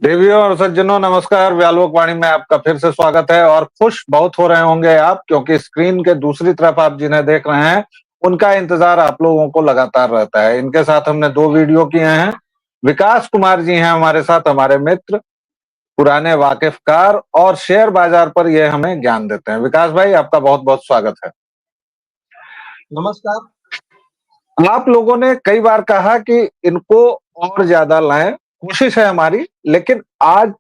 देवियों और सज्जनों, नमस्कार। व्यालोक वाणी में आपका फिर से स्वागत है। और खुश बहुत हो रहे होंगे आप, क्योंकि स्क्रीन के दूसरी तरफ आप जिन्हें देख रहे हैं उनका इंतजार आप लोगों को लगातार रहता है। इनके साथ हमने 2 वीडियो किए हैं। विकास कुमार जी हैं हमारे साथ, हमारे मित्र, पुराने वाकिफकार, और शेयर बाजार पर ये हमें ज्ञान देते हैं। विकास भाई, आपका बहुत बहुत स्वागत है। नमस्कार। आप लोगों ने कई बार कहा कि इनको और ज्यादा लाएं, कोशिश है हमारी, लेकिन आज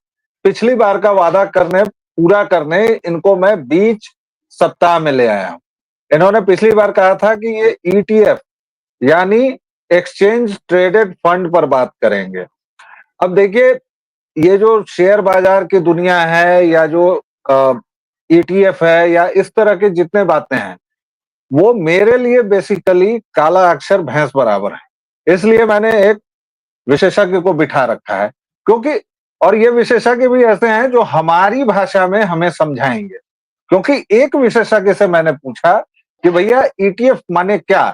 पिछली बार का वादा पूरा करने इनको मैं बीच सप्ताह में ले आया हूं। इन्होंने पिछली बार कहा था कि ये ईटीएफ यानी एक्सचेंज ट्रेडेड फंड पर बात करेंगे। अब देखिए, ये जो शेयर बाजार की दुनिया है या जो ईटीएफ है या इस तरह की जितने बातें हैं, वो मेरे लिए बेसिकली काला अक्षर भैंस बराबर है। इसलिए मैंने एक विशेषज्ञ को बिठा रखा है, क्योंकि और ये विशेषज्ञ भी ऐसे हैं जो हमारी भाषा में हमें समझाएंगे। क्योंकि एक विशेषज्ञ से मैंने पूछा कि भैया ईटीएफ माने क्या,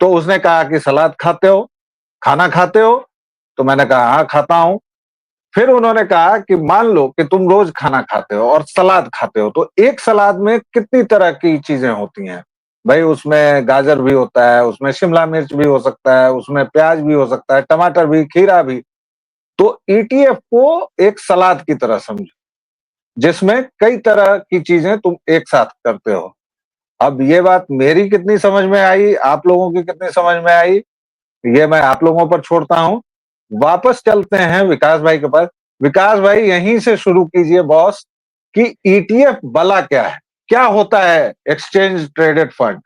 तो उसने कहा कि सलाद खाते हो, खाना खाते हो। तो मैंने कहा हाँ खाता हूं। फिर उन्होंने कहा कि मान लो कि तुम रोज खाना खाते हो और सलाद खाते हो, तो एक सलाद में कितनी तरह की चीजें होती हैं भाई। उसमें गाजर भी होता है, उसमें शिमला मिर्च भी हो सकता है, उसमें प्याज भी हो सकता है, टमाटर भी, खीरा भी। तो ईटीएफ को एक सलाद की तरह समझो, जिसमें कई तरह की चीजें तुम एक साथ करते हो। अब ये बात मेरी कितनी समझ में आई, आप लोगों की कितनी समझ में आई, ये मैं आप लोगों पर छोड़ता हूं। वापस चलते हैं विकास भाई के पास। विकास भाई, यहीं से शुरू कीजिए बॉस, कि ईटीएफ भला क्या है, क्या होता है एक्सचेंज ट्रेडेड फंड।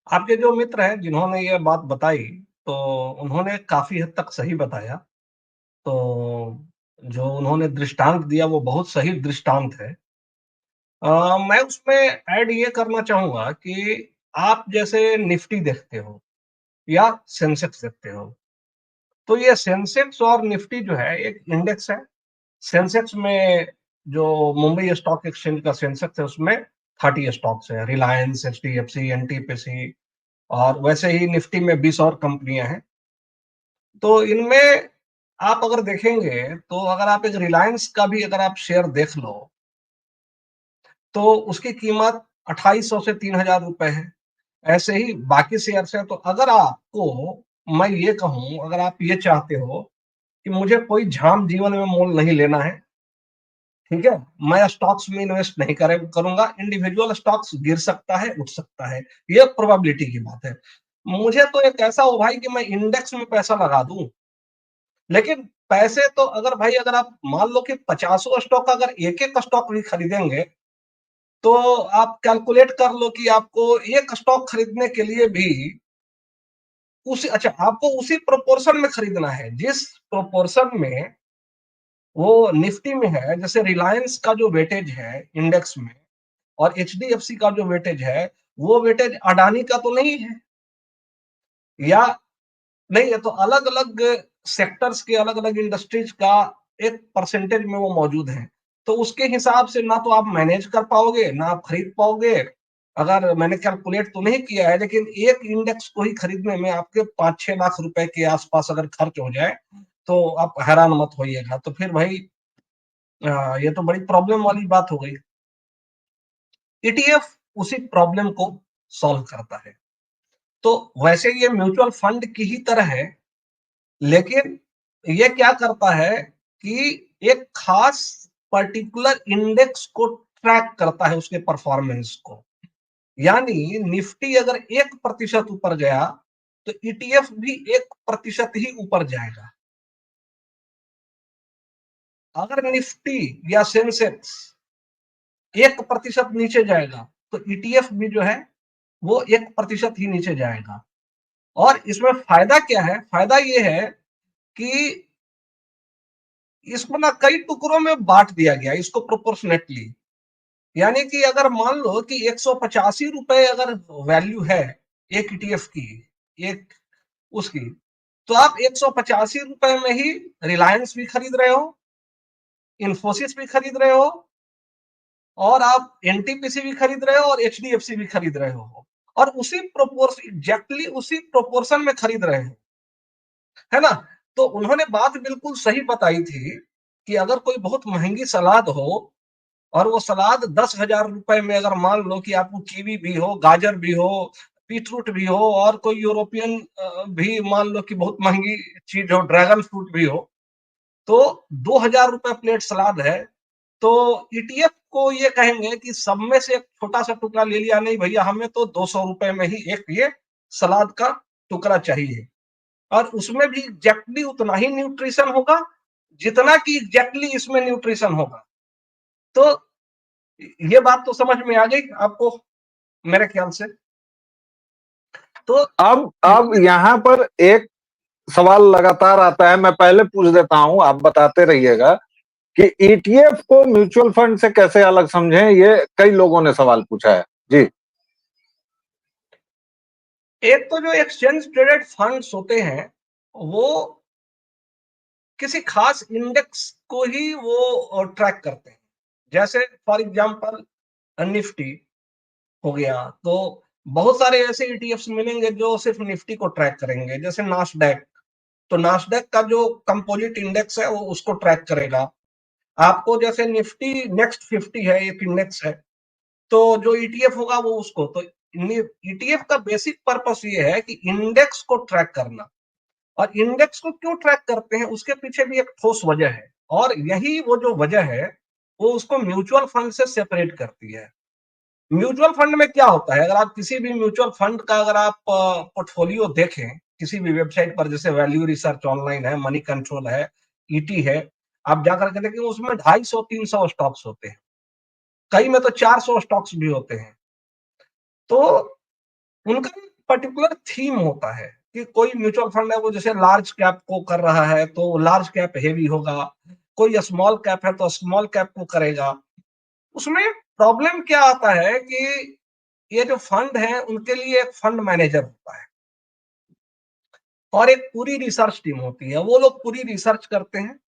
आपके जो मित्र हैं जिन्होंने ये बात बताई, तो उन्होंने काफ़ी हद तक सही बताया। तो जो उन्होंने दृष्टांत दिया वो बहुत सही दृष्टांत है। मैं उसमें ऐड ये करना चाहूँगा कि आप जैसे निफ्टी देखते हो या सेंसेक्स देखते हो, तो ये सेंसेक्स और निफ्टी जो है एक इंडेक्स है। सेंसेक्स में जो मुंबई स्टॉक एक्सचेंज का सेंसेक्स है उसमें 30 स्टॉक्स है, रिलायंस, एचडीएफसी, एनटीपीसी, और वैसे ही निफ्टी में 20 और कंपनियां हैं। तो इनमें आप अगर देखेंगे तो अगर आप एक रिलायंस का भी अगर आप शेयर देख लो तो उसकी कीमत 2800 से 3000 रुपए है। ऐसे ही बाकी शेयर है। तो अगर आपको, मैं ये कहूं, अगर आप ये चाहते हो कि मुझे कोई झाम जीवन में मोल नहीं लेना है, ठीक है, मैं स्टॉक्स में इन्वेस्ट नहीं करूंगा। इंडिविजुअल स्टॉक्स गिर सकता है, उठ सकता है, ये प्रोबेबिलिटी की बात है। मुझे तो एक ऐसा हो भाई कि मैं इंडेक्स में पैसा लगा दूं। लेकिन पैसे तो अगर भाई, अगर आप मान लो कि 50 स्टॉक, अगर एक एक स्टॉक भी खरीदेंगे, तो आप कैलकुलेट कर लो कि आपको एक स्टॉक खरीदने के लिए भी उसी, अच्छा, आपको उसी प्रोपोर्शन में खरीदना है जिस प्रोपोर्शन में वो निफ्टी में है। जैसे रिलायंस का जो वेटेज है इंडेक्स में और एचडीएफसी का जो वेटेज है, वो वेटेज अडानी का तो नहीं है, या नहीं है, तो अलग अलग सेक्टर्स के, अलग अलग इंडस्ट्रीज का एक परसेंटेज में वो मौजूद है। तो उसके हिसाब से ना तो आप मैनेज कर पाओगे ना आप खरीद पाओगे। अगर मैंने कैलकुलेट तो नहीं किया है, लेकिन एक इंडेक्स को ही खरीदने में आपके 5-6 लाख रुपए के आसपास अगर खर्च हो जाए तो आप हैरान मत होइएगा। तो फिर भाई ये तो बड़ी प्रॉब्लम वाली बात हो गई। ईटीएफ उसी प्रॉब्लम को सॉल्व करता है। तो वैसे ये म्यूचुअल फंड की ही तरह है, लेकिन ये क्या करता है कि एक खास पर्टिकुलर इंडेक्स को ट्रैक करता है, उसके परफॉर्मेंस को। यानी निफ्टी अगर 1% ऊपर गया तो ईटीएफ भी 1% ही ऊपर जाएगा। अगर निफ्टी या सेंसेक्स 1% नीचे जाएगा तो ईटीएफ भी जो है वो 1% ही नीचे जाएगा। और इसमें फायदा क्या है? फायदा ये है कि इसको ना कई टुकड़ों में बांट दिया गया, इसको प्रोपोर्शनेटली। यानी कि अगर मान लो कि 185 रुपए अगर वैल्यू है एक ईटीएफ की, एक उसकी, तो आप 185 रुपए में ही रिलायंस भी खरीद रहे हो, इन्फोसिस भी खरीद रहे हो, और आप एनटीपीसी भी खरीद रहे हो और एचडीएफसी भी खरीद रहे हो, और उसी प्रोपोर्शन, एग्जैक्टली उसी प्रोपोर्शन में खरीद रहे हो, है ना? तो उन्होंने बात बिल्कुल सही बताई थी कि अगर कोई बहुत महंगी सलाद हो और वो सलाद 10,000 रुपए में, अगर मान लो कि आपको कीवी भी हो, गाजर भी हो, बीटरूट भी हो और कोई यूरोपियन भी मान लो कि बहुत महंगी चीज हो, ड्रैगन फ्रूट भी हो, तो 2,000 रुपए प्लेट सलाद है। तो ईटीएफ को ये कहेंगे कि सब में से एक छोटा सा टुकड़ा ले लिया, नहीं भैया हमें तो 200 रुपए में ही एक ये सलाद का टुकड़ा चाहिए, और उसमें भी एग्जैक्टली उतना ही न्यूट्रिशन होगा जितना कि एग्जैक्टली इसमें न्यूट्रिशन होगा। तो ये बात तो समझ में आ गई आपको मेरे ख्याल से। तो अब यहाँ पर एक सवाल लगातार आता है, मैं पहले पूछ देता हूं, आप बताते रहिएगा कि ईटीएफ को म्यूचुअल फंड से कैसे अलग समझें, ये कई लोगों ने सवाल पूछा है जी। एक तो जो एक्सचेंज ट्रेडेड फंड्स होते हैं वो किसी खास इंडेक्स को ही वो ट्रैक करते हैं। जैसे फॉर एग्जांपल निफ्टी हो गया, तो बहुत सारे ऐसे ईटीएफ्स मिलेंगे जो सिर्फ निफ्टी को ट्रैक करेंगे, जैसे नास्डैक। तो नास्डैक का जो कंपोजिट इंडेक्स है वो उसको ट्रैक करेगा आपको। जैसे निफ्टी नेक्स्ट 50 है, एक इंडेक्स है, तो जो ईटीएफ होगा वो उसको। तो ईटीएफ का बेसिक पर्पस ये है कि इंडेक्स को ट्रैक करना। और इंडेक्स को क्यों ट्रैक करते हैं उसके पीछे भी एक ठोस वजह है, और यही वो जो वजह है वो उसको म्यूचुअल फंड से सेपरेट करती है। म्यूचुअल फंड में क्या होता है, अगर आप किसी भी म्यूचुअल फंड का अगर आप पोर्टफोलियो देखें किसी भी वेबसाइट पर, जैसे वैल्यू रिसर्च ऑनलाइन है, मनी कंट्रोल है, ईटी है, आप जाकर के देखेंगे उसमें 250-300 स्टॉक्स होते हैं, कई में तो 400 स्टॉक्स भी होते हैं। तो उनका पर्टिकुलर थीम होता है कि कोई म्यूचुअल फंड है वो जैसे लार्ज कैप को कर रहा है तो लार्ज कैप हेवी होगा, कोई स्मॉल कैप है तो स्मॉल कैप को करेगा। उसमें प्रॉब्लम क्या आता है कि ये जो फंड है उनके लिए एक फंड मैनेजर होता है और एक पूरी रिसर्च टीम होती है। वो लोग पूरी रिसर्च करते हैं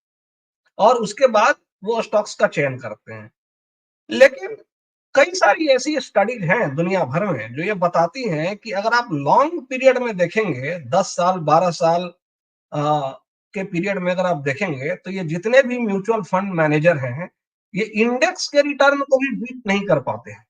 और उसके बाद वो स्टॉक्स का चयन करते हैं। लेकिन कई सारी ऐसी स्टडीज हैं दुनिया भर में जो ये बताती हैं कि अगर आप लॉन्ग पीरियड में देखेंगे, 10 साल 12 साल के पीरियड में अगर आप देखेंगे, तो ये जितने भी म्यूचुअल फंड मैनेजर हैं ये इंडेक्स के रिटर्न को भी बीट नहीं कर पाते हैं।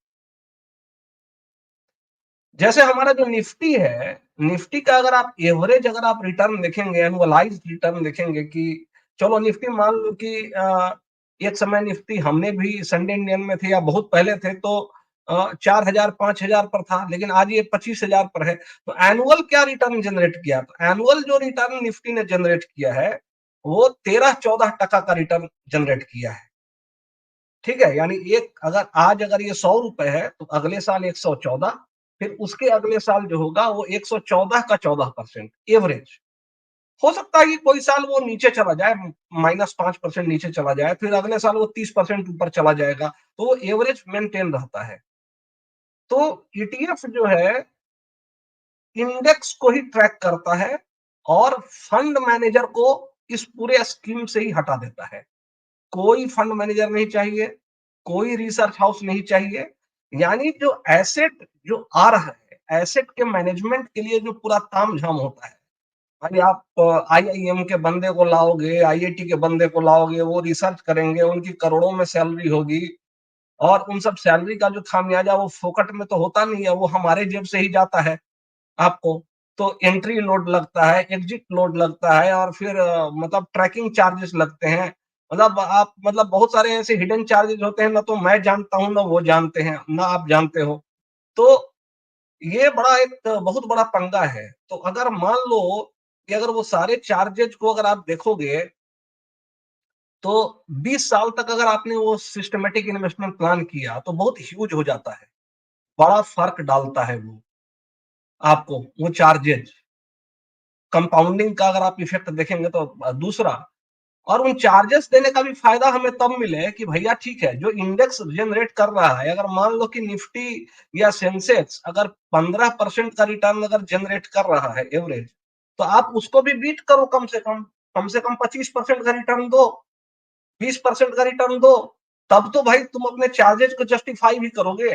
जैसे हमारा जो निफ्टी है, निफ्टी का अगर आप एवरेज अगर आप रिटर्न देखेंगे, एनुअलाइज्ड रिटर्न देखेंगे कि चलो निफ्टी मान लो कि एक समय निफ्टी हमने भी संडे इंडियन में थे या बहुत पहले थे तो 4,000 5,000 पर था, लेकिन आज ये 25,000 पर है। तो एनुअल क्या रिटर्न जनरेट किया, तो एनुअल जो रिटर्न निफ्टी ने जनरेट किया है वो 13-14% का रिटर्न जनरेट किया है। ठीक है, यानी एक अगर आज अगर ये 100 रुपए है तो अगले साल 114, फिर उसके अगले साल जो होगा वो 114 का 14% एवरेज। हो सकता है कि कोई साल वो नीचे चला जाए, -5% नीचे चला जाए, फिर अगले साल वो 30% ऊपर चला जाएगा, तो वो एवरेज मेंटेन रहता है। तो ईटीएफ जो है इंडेक्स को ही ट्रैक करता है और फंड मैनेजर को इस पूरे स्कीम से ही हटा देता है। कोई फंड मैनेजर नहीं चाहिए, कोई रिसर्च हाउस नहीं चाहिए। यानी जो एसेट जो आ रहा है, एसेट के मैनेजमेंट के लिए जो पूरा तामझाम होता है, भाई आप आईआईएम के बंदे को लाओगे, आईआईटी के बंदे को लाओगे, वो रिसर्च करेंगे, उनकी करोड़ों में सैलरी होगी, और उन सब सैलरी का जो खामियाजा वो फोकट में तो होता नहीं है, वो हमारे जेब से ही जाता है आपको। तो एंट्री लोड लगता है, एग्जिट लोड लगता है, और फिर मतलब ट्रैकिंग चार्जेस लगते हैं। मतलब आप मतलब बहुत सारे ऐसे हिडन चार्जेस होते हैं, ना तो मैं जानता हूँ ना वो जानते हैं ना आप जानते हो। तो ये बड़ा एक बहुत बड़ा पंगा है। तो अगर मान लो कि अगर वो सारे चार्जेज को अगर आप देखोगे तो 20 साल तक अगर आपने वो सिस्टमेटिक इन्वेस्टमेंट प्लान किया तो बहुत ह्यूज हो जाता है, बड़ा फर्क डालता है वो आपको, वो चार्जेज कंपाउंडिंग का अगर आप इफेक्ट देखेंगे तो दूसरा। और उन चार्जेस देने का भी फायदा हमें तब मिले कि भैया ठीक है, जो इंडेक्स जनरेट कर रहा है, अगर मान लो कि निफ्टी या सेंसेक्स अगर 15% का रिटर्न अगर जनरेट कर रहा है एवरेज, तो आप उसको भी बीट करो, कम से कम 25% का रिटर्न दो, 20% का रिटर्न दो। तब तो भाई तुम अपने चार्जेस को जस्टिफाई भी करोगे।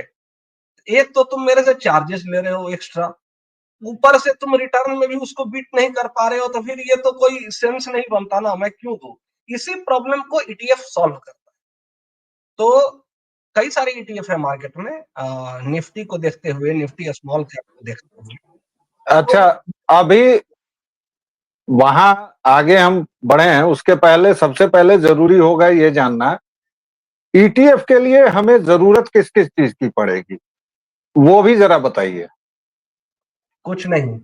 एक तो तुम मेरे से चार्जेस ले रहे हो एक्स्ट्रा, ऊपर से तुम रिटर्न में भी उसको बीट नहीं कर पा रहे हो, तो फिर ये तो कोई सेंस नहीं बनता ना, मैं क्यों दूं? इसी प्रॉब्लम को ईटीएफ सॉल्व करता है। तो कई सारे ईटीएफ है मार्केट में, निफ्टी को देखते हुए, निफ्टी स्मॉल कैप को देखते हुए। तो अच्छा, अभी वहां आगे हम बढ़े हैं, उसके पहले सबसे पहले जरूरी होगा ये जानना, ईटीएफ के लिए हमें जरूरत किस किस चीज की पड़ेगी, वो भी जरा बताइए। कुछ नहीं,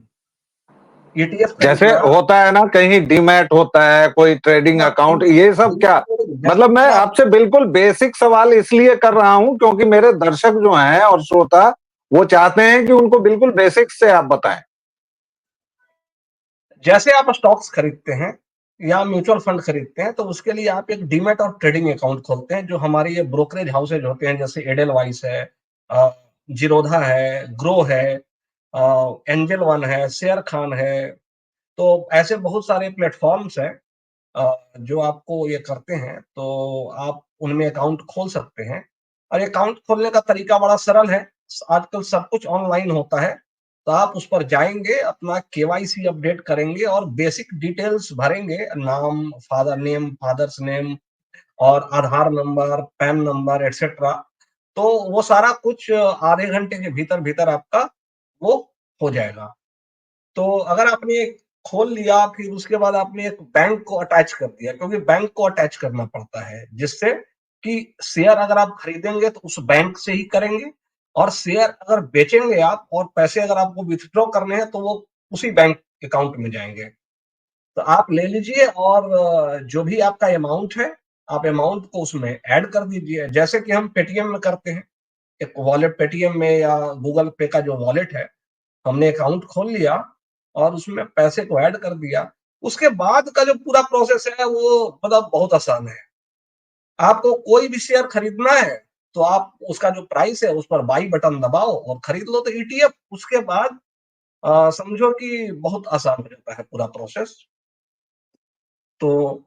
ईटीएफ जैसे खरीदना। होता है ना, कहीं डीमैट होता है, कोई ट्रेडिंग अकाउंट, ये सब क्या, जैसे मतलब मैं कि आप आपसे बिल्कुल बेसिक सवाल इसलिए कर रहा हूं क्योंकि मेरे दर्शक जो हैं और श्रोता, वो चाहते हैं कि उनको बिल्कुल बेसिक से आप बताएं। जैसे आप स्टॉक्स खरीदते हैं या म्यूचुअल फंड खरीदते हैं, तो उसके लिए आप एक डीमैट और ट्रेडिंग अकाउंट खोलते हैं, जो हमारे ये ब्रोकरेज हाउसेज होते हैं, जैसे एडेलवाइस है, जीरोधा है, ग्रो है, एंजल वन है, शेयर खान है। तो ऐसे बहुत सारे प्लेटफॉर्म्स हैं जो आपको ये करते हैं, तो आप उनमें अकाउंट खोल सकते हैं। और अकाउंट खोलने का तरीका बड़ा सरल है, आजकल सब कुछ ऑनलाइन होता है। तो आप उस पर जाएंगे, अपना केवाईसी अपडेट करेंगे और बेसिक डिटेल्स भरेंगे, नाम, फादर नेम, फादर्स नेम, और आधार नंबर, पैन नंबर, एटसेट्रा। तो वो सारा कुछ आधे घंटे के भीतर भीतर आपका वो हो जाएगा। तो अगर आपने एक खोल लिया, फिर उसके बाद आपने एक बैंक को अटैच कर दिया, क्योंकि बैंक को अटैच करना पड़ता है, जिससे कि शेयर अगर आप खरीदेंगे तो उस बैंक से ही करेंगे, और शेयर अगर बेचेंगे आप और पैसे अगर आपको विथड्रॉ करने हैं, तो वो उसी बैंक अकाउंट में जाएंगे। तो आप ले लीजिए, और जो भी आपका अमाउंट है, आप अमाउंट को उसमें ऐड कर दीजिए, जैसे कि हम पेटीएम में करते हैं। एक वॉलेट पेटीएम में या गूगल पे का जो वॉलेट है, हमने अकाउंट खोल लिया और उसमें पैसे को ऐड कर दिया। उसके बाद का जो पूरा प्रोसेस है वो मतलब बहुत आसान है। आपको कोई भी शेयर खरीदना है, तो आप उसका जो प्राइस है उस पर बाई बटन दबाओ और खरीद लो, तो ईटीएफ उसके बाद समझो कि बहुत आसान हो जाता है पूरा प्रोसेस। तो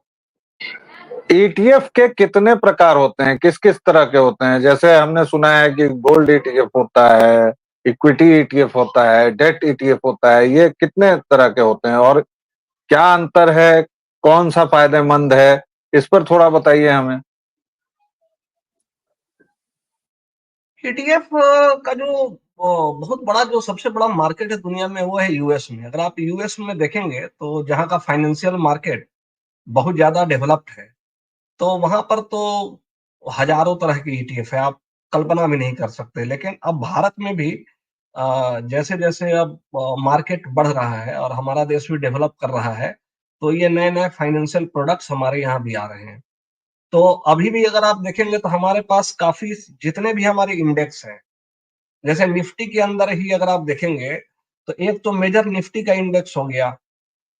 ईटीएफ के कितने प्रकार होते हैं, किस किस तरह के होते हैं? जैसे हमने सुना है कि गोल्ड ईटीएफ होता है, इक्विटी ईटीएफ होता है, डेट ईटीएफ होता है, ये कितने तरह के होते हैं और क्या अंतर है, कौन सा फायदेमंद है, इस पर थोड़ा बताइए हमें। ईटीएफ का जो बहुत बड़ा, जो सबसे बड़ा मार्केट है दुनिया में, वो है यूएस में। अगर आप यूएस में देखेंगे, तो जहाँ का फाइनेंशियल मार्केट बहुत ज्यादा डेवलप्ड है, तो वहां पर तो हजारों तरह की ईटीएफ है, आप कल्पना भी नहीं कर सकते। लेकिन अब भारत में भी जैसे जैसे अब मार्केट बढ़ रहा है और हमारा देश भी डेवलप कर रहा है, तो ये नए नए फाइनेंशियल प्रोडक्ट्स हमारे यहाँ भी आ रहे हैं। तो अभी भी अगर आप देखेंगे, तो हमारे पास काफी, जितने भी हमारे इंडेक्स हैं, जैसे निफ्टी के अंदर ही अगर आप देखेंगे, तो एक तो मेजर निफ्टी का इंडेक्स हो गया,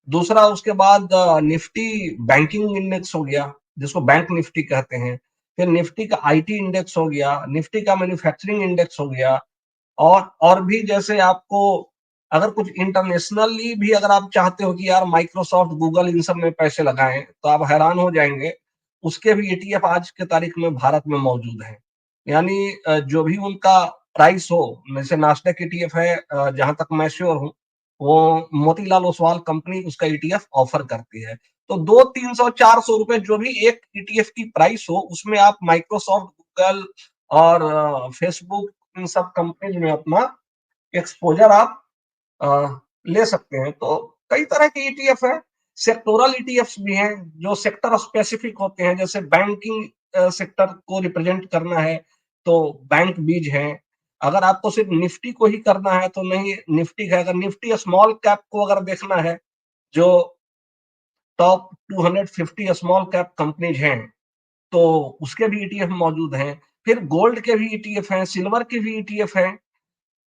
दूसरा उसके बाद निफ्टी बैंकिंग इंडेक्स हो गया, जिसको बैंक निफ्टी कहते हैं। फिर निफ्टी का आईटी इंडेक्स हो गया, निफ्टी का मैन्युफैक्चरिंग इंडेक्स हो गया। और भी जैसे आपको अगर कुछ इंटरनेशनली भी अगर आप चाहते हो कि यार माइक्रोसॉफ्ट, गूगल, इन सब में पैसे लगाएं, तो आप हैरान हो जाएंगे, उसके भी ईटीएफ आज के तारीख में भारत में मौजूद हैं। यानी जो भी उनका प्राइस हो, जैसे नास्डैक ईटीएफ है, जहां तक मैं श्योर हूँ, वो मोतीलाल ओसवाल कंपनी उसका ईटीएफ ऑफर करती है। तो 200, 300, 400 रुपए जो भी एक ईटीएफ की प्राइस हो, उसमें आप माइक्रोसॉफ्ट, गूगल और फेसबुक, इन सब कंपनीज में अपना एक्सपोजर आप ले सकते हैं। तो कई तरह के ईटीएफ है। सेक्टोरल ईटीएफ भी हैं, जो सेक्टर स्पेसिफिक होते हैं, जैसे बैंकिंग सेक्टर को रिप्रेजेंट करना है, तो बैंक बीज है। अगर आपको सिर्फ निफ्टी को ही करना है, तो नहीं, निफ्टी है। अगर निफ्टी स्मॉल कैप को अगर देखना है, जो टॉप 250 स्मॉल कैप कंपनीज हैं, तो उसके भी ईटीएफ मौजूद हैं। फिर गोल्ड के भी ईटीएफ हैं, सिल्वर के भी ईटीएफ हैं।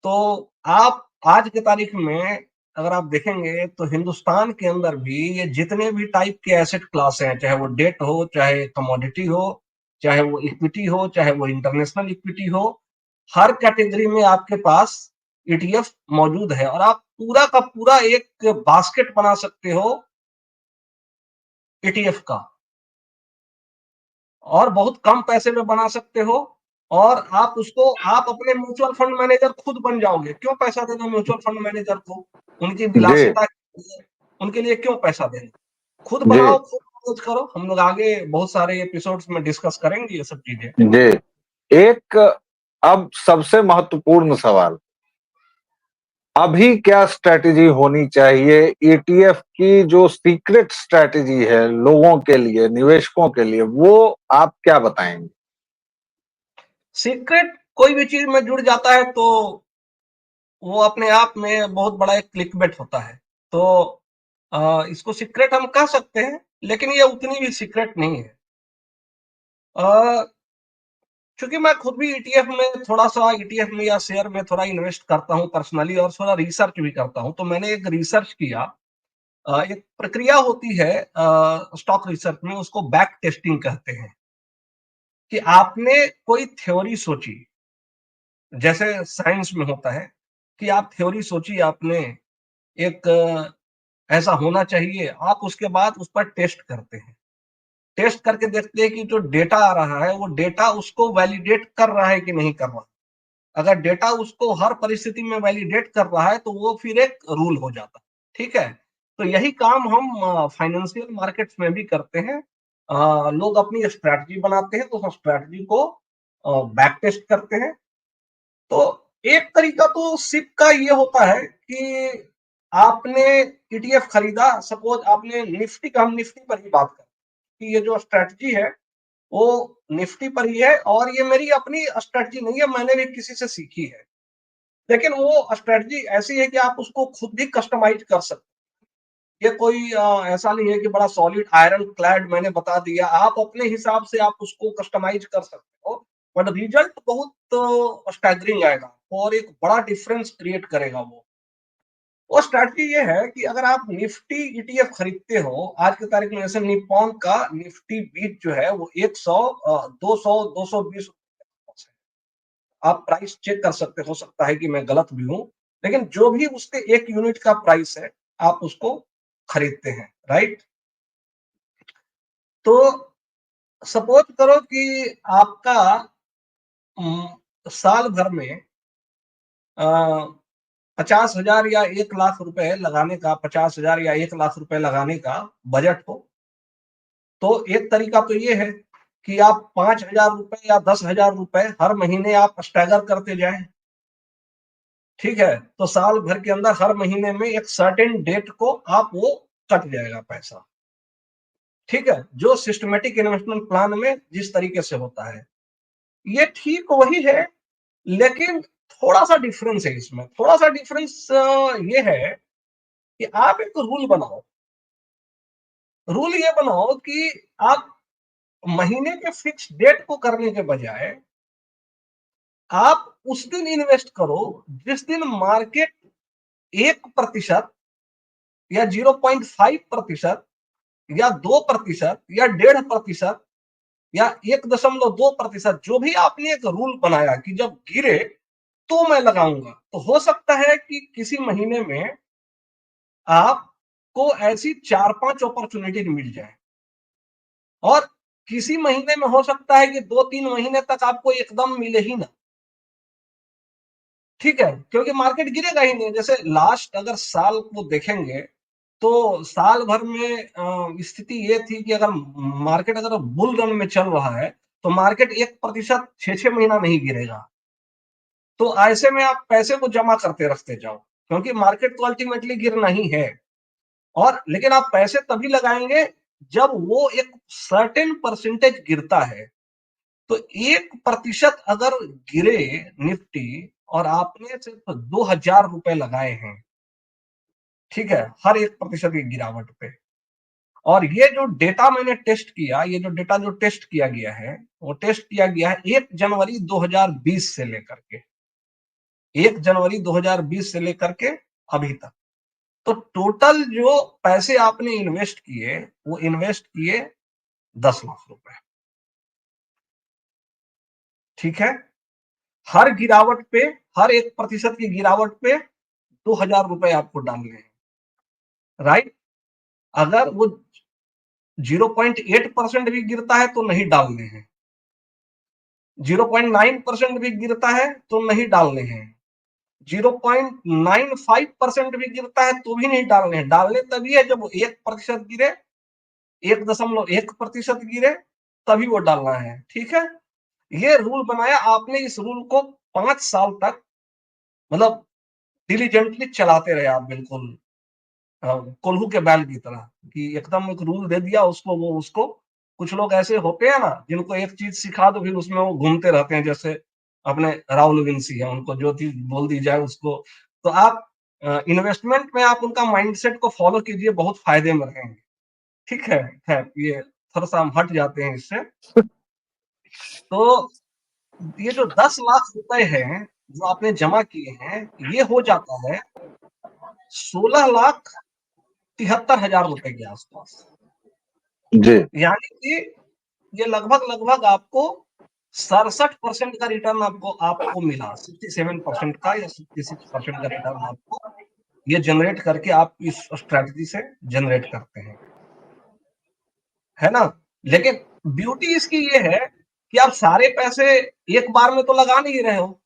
तो आप आज की तारीख में अगर आप देखेंगे, तो हिंदुस्तान के अंदर भी ये जितने भी टाइप के एसेट क्लास हैं, चाहे वो डेट हो, चाहे कमोडिटी हो, चाहे वो इक्विटी हो, चाहे वो इंटरनेशनल इक्विटी हो, हर कैटेगरी में आपके पास ईटीएफ मौजूद है। और आप पूरा का पूरा एक बास्केट बना सकते हो ईटीएफ का, और बहुत कम पैसे में बना सकते हो। और आप अपने म्यूचुअल फंड मैनेजर खुद बन जाओगे। क्यों पैसा देना म्यूचुअल फंड मैनेजर को? उनकी जी, विलासिता उनके लिए क्यों पैसा देना? खुद जी, बनाओ, खुद मैनेज करो। हम लोग आगे बहुत सारे एपिसोड्स में डिस्कस करेंगे ये सब चीजें। जी। एक अब सबसे महत्वपूर्ण सवाल, अभी क्या स्ट्रैटेजी होनी चाहिए ईटीएफ की, जो सीक्रेट स्ट्रैटेजी है लोगों के लिए, निवेशकों के लिए, वो आप क्या बताएंगे? सीक्रेट कोई भी चीज में जुड़ जाता है तो वो अपने आप में बहुत बड़ा एक क्लिकबेट होता है। तो इसको सीक्रेट हम कह सकते हैं, लेकिन ये उतनी भी सीक्रेट नहीं है। चूंकि मैं खुद भी ईटीएफ में थोड़ा सा ईटीएफ में या शेयर में थोड़ा इन्वेस्ट करता हूं पर्सनली, और थोड़ा रिसर्च भी करता हूं, तो मैंने एक रिसर्च किया। एक प्रक्रिया होती है स्टॉक रिसर्च में, उसको बैक टेस्टिंग कहते हैं। कि आपने कोई थ्योरी सोची, जैसे साइंस में होता है कि आप थ्योरी सोची आपने, एक ऐसा होना चाहिए, आप उसके बाद उस पर टेस्ट करते हैं। टेस्ट करके देखते हैं कि जो डेटा आ रहा है वो डेटा उसको वैलिडेट कर रहा है कि नहीं कर रहा। अगर डेटा उसको हर परिस्थिति में वैलिडेट कर रहा है तो वो फिर एक रूल हो जाता है। ठीक है, तो यही काम हम फाइनेंशियल मार्केट्स में भी करते हैं। लोग अपनी स्ट्रैटेजी बनाते हैं तो उस स्ट्रैटेजी को बैक टेस्ट करते हैं। तो एक तरीका तो सिप का ये होता है कि आपने ईटीएफ खरीदा, सपोज आपने निफ्टी का, हम निफ्टी पर ही बात करें कि ये जो स्ट्रैटेजी है वो निफ्टी पर ही है, और ये मेरी अपनी स्ट्रैटेजी नहीं है, मैंने भी किसी से सीखी है। लेकिन वो स्ट्रैटेजी ऐसी है कि आप उसको खुद भी कस्टमाइज कर सकते हैं। ये कोई ऐसा नहीं है कि बड़ा सॉलिड आयरन क्लैड मैंने बता दिया, आप अपने हिसाब से आप उसको कस्टमाइज कर सकते हो। बट रिजल्ट बहुत स्टैगरिंग आएगा और एक बड़ा डिफरेंस क्रिएट करेगा वो स्ट्रैटेजी ये है कि अगर आप निफ्टी ईटीएफ खरीदते हो आज की तारीख में, जैसे निप्पॉन का निफ्टी बीट जो है वो 100 200 220 आप प्राइस चेक कर सकते, हो सकता है कि मैं गलत भी हूं, लेकिन जो भी उसके एक यूनिट का प्राइस है आप उसको खरीदते हैं, राइट? तो सपोज करो कि आपका साल भर में 50,000 या 1 लाख रुपए लगाने का, 50,000 या 1 लाख रुपए लगाने का बजट हो, तो एक तरीका तो ये है कि आप 5,000 रुपए या 10,000 रुपए हर महीने आप स्टैगर करते जाएं। ठीक है, तो साल भर के अंदर हर महीने में एक सर्टेन डेट को आप वो कट जाएगा पैसा। ठीक है, जो सिस्टमेटिक इन्वेस्टमेंट प्लान में जिस तरीके से होता है, ये ठीक वही है, लेकिन थोड़ा सा डिफरेंस है इसमें। थोड़ा सा डिफरेंस ये है कि आप एक रूल बनाओ। रूल ये बनाओ कि आप महीने के फिक्स डेट को करने के बजाय आप उस दिन इन्वेस्ट करो जिस दिन मार्केट 1% या 0.5% या 2% या 1.5% या 1.2%, जो भी आपने एक रूल बनाया कि जब गिरे तो मैं लगाऊंगा, तो हो सकता है कि किसी महीने में आपको ऐसी 4-5 अपॉर्चुनिटी मिल जाए, और किसी महीने में हो सकता है कि 2-3 महीने तक आपको एकदम मिले ही ना। ठीक है, क्योंकि मार्केट गिरेगा ही नहीं। जैसे लास्ट अगर साल को देखेंगे तो साल भर में स्थिति ये थी कि अगर मार्केट अगर बुल रन में चल रहा है तो मार्केट 1% 6-6 महीना नहीं गिरेगा। तो ऐसे में आप पैसे को जमा करते रखते जाओ, क्योंकि मार्केट तो अल्टीमेटली गिरना ही है। और लेकिन आप पैसे तभी लगाएंगे जब वो एक सर्टेन परसेंटेज गिरता है। तो 1% अगर गिरे निफ्टी और आपने सिर्फ 2,000 रुपए लगाए हैं, ठीक है, हर 1% की गिरावट पे, और ये जो डेटा मैंने टेस्ट किया, ये जो डेटा जो टेस्ट किया गया है वो टेस्ट किया गया है 1 जनवरी 2020 से लेकर के, 1 जनवरी 2020 से लेकर के अभी तक। तो टोटल जो पैसे आपने इन्वेस्ट किए वो इन्वेस्ट किए 10 लाख रुपए। ठीक है, हर गिरावट पे, हर 1% की गिरावट पे 2,000 रुपए आपको डालने हैं, राइट? अगर वो 0.8% भी गिरता है तो नहीं डालने हैं। 0.9% भी गिरता है तो नहीं डालने हैं, 0.95% भी गिरता है तो भी नहीं डालने हैं। डालने तभी है जब 1% गिरे, 1.1% गिरे, तभी वो डालना है। ठीक है, ये रूल बनाया आपने। इस रूल को 5 साल तक मतलब डिलीजेंटली चलाते रहे आप, बिल्कुल कोल्हू के बैल की तरह, कि एकदम एक रूल दे दिया उसको, वो उसको। कुछ लोग ऐसे होते हैं ना, जिनको एक चीज सिखा दो फिर उसमें वो घूमते रहते हैं, जैसे अपने राहुल विंसी है, उनको जो चीज बोल दी जाए उसको। तो आप इन्वेस्टमेंट में आप उनका माइंडसेट को फॉलो कीजिए, बहुत फायदे में रहेंगे। ठीक है, खैर ये थोड़ा सा हम हट जाते हैं इससे। तो ये जो 10 लाख रुपए हैं जो आपने जमा किए हैं, ये हो जाता है 16,73,000 रुपए के आसपास। जी यानी कि ये लगभग लगभग आपको 67% का रिटर्न आपको आपको मिला, 67% का या 66% का रिटर्न आपको ये जनरेट करके आप इस स्ट्रेटजी से जनरेट करते हैं, है ना। लेकिन ब्यूटी इसकी ये है कि आप सारे पैसे एक बार में तो लगा नहीं रहे हो,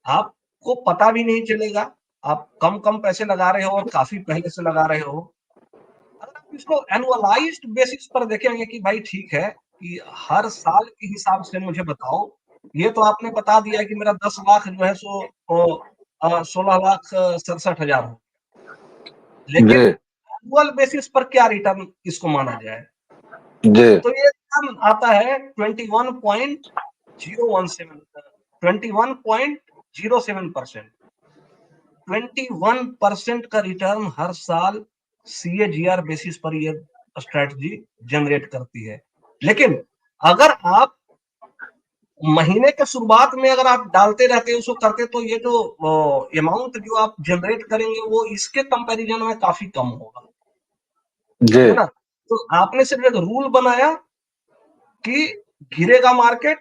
आपको पता भी नहीं चलेगा आप कम कम पैसे लगा रहे हो और काफी पहले से लगा रहे हो। अगर आप इसको एनुअलाइज्ड बेसिस पर देखेंगे कि भाई ठीक है, कि हर साल के हिसाब से मुझे बताओ, ये तो आपने बता दिया कि मेरा 10 लाख जो है सो 16,67,000 हो, लेकिन जी एनुअल बेसिस पर क्या रिटर्न इसको माना जाए, जी तो ये रिटर्न आता है 21.07%। 21% का रिटर्न हर साल CAGR बेसिस पर ये स्ट्रेटजी जनरेट करती है। लेकिन अगर आप महीने के शुरुआत में अगर आप डालते रहते उसको करते, तो ये जो अमाउंट जो आप जनरेट करेंगे वो इसके कंपैरिजन में काफी कम होगा, जी है ना। तो आपने सिर्फ एक रूल बनाया कि गिरेगा मार्केट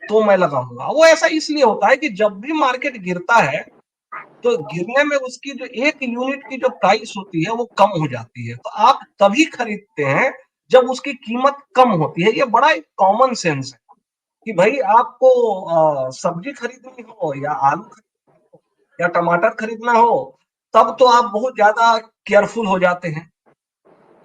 तो मैं लगाऊंगा। वो ऐसा इसलिए होता है कि जब भी मार्केट गिरता है तो गिरने में उसकी जो 1 यूनिट की जो प्राइस होती है वो कम हो जाती है, तो आप तभी खरीदते हैं जब उसकी कीमत कम होती है। ये बड़ा एक कॉमन सेंस है कि भाई आपको सब्जी खरीदनी हो या आलू खरीदना हो या टमाटर खरीदना हो, तब तो आप बहुत ज्यादा केयरफुल हो जाते हैं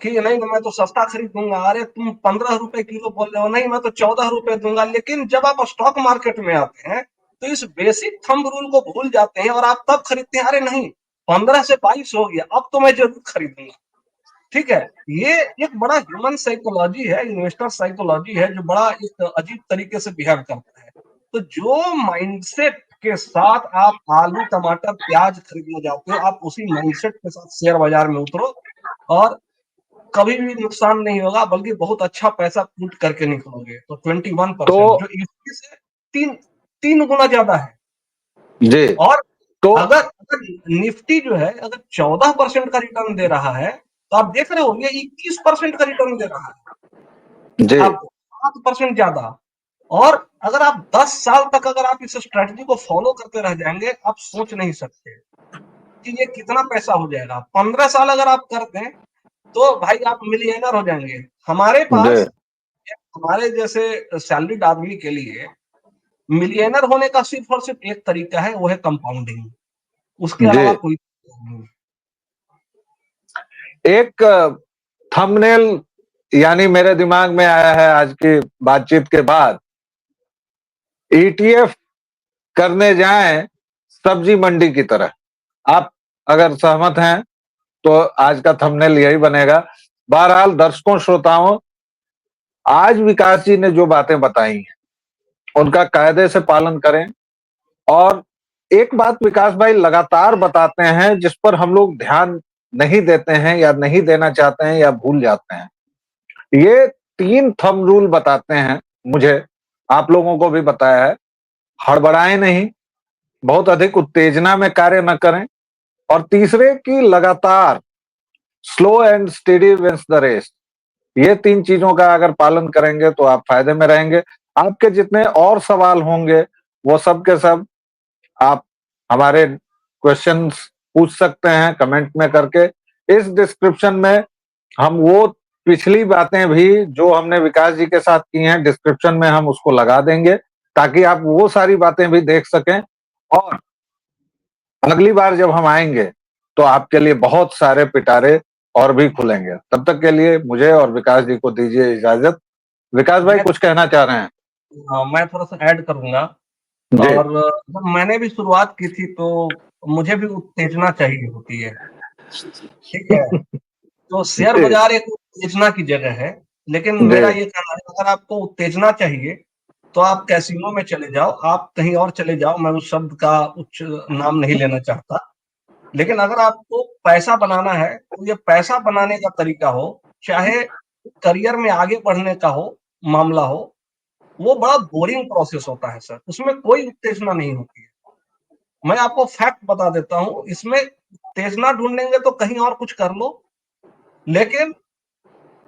कि नहीं मैं तो सस्ता खरीदूंगा। अरे तुम 15 रुपए किलो बोल रहे हो, नहीं मैं तो 14 रुपए दूंगा। लेकिन जब आप स्टॉक मार्केट में आते हैं तो इस बेसिक थंब रूल को भूल जाते हैं और आप तब खरीदते हैं, अरे नहीं 15 से 22 हो गया, अब तो मैं जरूर खरीदूंगा। ठीक है, ये एक बड़ा ह्यूमन साइकोलॉजी है, इन्वेस्टर साइकोलॉजी है, जो बड़ा एक अजीब तरीके से बिहेव करता है। तो जो माइंडसेट के साथ आप आलू टमाटर प्याज खरीदने जाते हो, आप उसी माइंडसेट के साथ शेयर बाजार में उतरो और कभी भी नुकसान नहीं होगा, बल्कि बहुत अच्छा पैसा पुट करके निकलोगे। तो 21% तो जो इसकी से तीन तीन गुना ज्यादा है। जी और तो अगर निफ्टी जो है अगर 14% का रिटर्न दे रहा है, तो आप देख रहे हो ये 21% का रिटर्न दे रहा है जी आपको, 7% ज्यादा। और अगर आप 10 साल तक अगर आप इस स्ट्रेटजी को फॉलो करते रह जाएंगे, आप सोच नहीं सकते कि ये कितना पैसा हो जाएगा। 15 साल अगर आप कर दें तो भाई आप मिलियनर हो जाएंगे। हमारे जी पास हमारे जैसे सैलरीड आदमी के लिए मिलियनर होने का सिर्फ और सिर्फ एक तरीका है, वो है कंपाउंडिंग। उसके जी अलावा कोई नहीं। एक थंबनेल यानी मेरे दिमाग में आया है आज की बातचीत के बाद। ETF करने जाएं सब्जी मंडी की तरह। आप अगर सहमत हैं तो आज का थंबनेल यही बनेगा। बहरहाल दर्शकों श्रोताओं, आज विकास जी ने जो बातें बताई हैं उनका कायदे से पालन करें। और एक बात विकास भाई लगातार बताते हैं जिस पर हम लोग ध्यान नहीं देते हैं या नहीं देना चाहते हैं या भूल जाते हैं। ये 3 थंब रूल बताते हैं मुझे, आप लोगों को भी बताया है। हड़बड़ाएं नहीं, बहुत अधिक उत्तेजना में कार्य न करें, और तीसरे की लगातार slow and steady wins the race. ये 3 चीजों का अगर पालन करेंगे तो आप फायदे में रहेंगे। आपके जितने और सवाल होंगे वो सब के सब आप हमारे क्वेश्चंस पूछ सकते हैं कमेंट में करके। इस डिस्क्रिप्शन में हम वो पिछली बातें भी जो हमने विकास जी के साथ की हैं डिस्क्रिप्शन में हम उसको लगा देंगे। ताकि आप वो सारी बातें भी देख सकें, और अगली बार जब हम आएंगे तो आपके लिए बहुत सारे पिटारे और भी खुलेंगे। तब तक के लिए मुझे और विकास जी को दीजिए इजाजत। विकास भाई मैं कुछ कहना चाह रहे हैं? मैं थोड़ा-सा ऐड करूँगा। जी। और जब मैंने भी शुरुआत की थी तो मुझे भी उत्तेजना चाहिए होती है, ठीक है? तो शेयर जी। बाज़ार एक उत्तेजना की जगह है, लेकिन जी। मेरा ये कहना है अगर आपको उत्तेजना चाहिए, तो आप कैसीनो में चले जाओ, आप कहीं और चले जाओ, मैं उस शब्द का उच्च नाम नहीं लेना चाहता। लेकिन अगर आपको पैसा बनाना है, तो ये पैसा बनाने का तरीका हो, चाहे करियर में आगे बढ़ने का हो, मामला हो, वो बड़ा बोरिंग प्रोसेस होता है सर, उसमें कोई उत्तेजना नहीं होती है। मैं आपको फैक्ट बता देता हूँ, इसमें उत्तेजना ढूँढेंगे तो कहीं और कुछ कर लो, लेकिन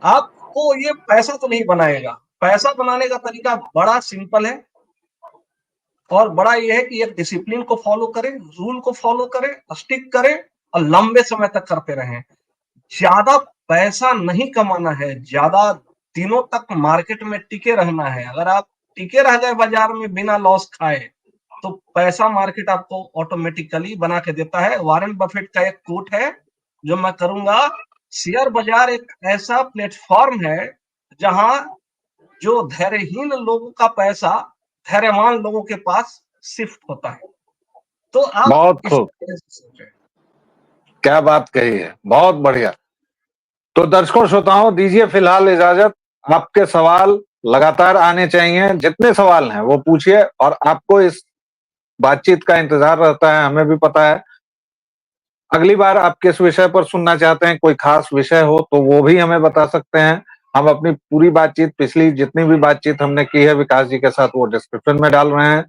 आपको ये पैसा तो नहीं बनाएगा। पैसा बनाने का तरीका बड़ा सिंपल है और बड़ा ये है कि एक डिसिप्लिन को फ़ॉलो करें, रूल को फ़ॉलो करें, स्टिक करें और लंबे समय तक करते रहें। ज़्यादा पैसा नहीं कमाना है, ज़्यादा दिनों तक मार्केट में टिके रहना है। अगर आप टिके रह गए बाज़ार में बिना लॉस खाए, तो पैसा मार्केट आपको ऑटोमेटिकली बना के देता है। वॉरेन बफेट का एक कोट है, जो मैं करूँगा, शेयर बाज़ार एक ऐसा प्लेटफ़ॉर्म है, जहाँ जो धैर्यहीन लोगों का पैसा धैर्यवान लोगों के पास शिफ्ट होता है। तो आप बहुत इस खूब, तरह से सोचें। क्या बात कही है, बहुत बढ़िया। तो दर्शकों श्रोताओं, दीजिए फिलहाल इजाजत। आपके सवाल लगातार आने चाहिए, जितने सवाल हैं वो पूछिए, और आपको इस बातचीत का इंतजार रहता है, हमें भी पता है। अगली बार आप किस विषय पर सुनना चाहते हैं, कोई खास विषय हो तो वो भी हमें बता सकते हैं। हम अपनी पूरी बातचीत, पिछली जितनी भी बातचीत हमने की है विकास जी के साथ, वो डिस्क्रिप्शन में डाल रहे हैं।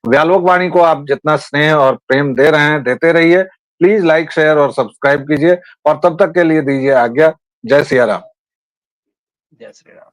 व्यालोक वाणी को आप जितना स्नेह और प्रेम दे रहे हैं, देते रहिए। प्लीज लाइक, शेयर और सब्सक्राइब कीजिए, और तब तक के लिए दीजिए आज्ञा। जय सिया राम। जय श्री राम।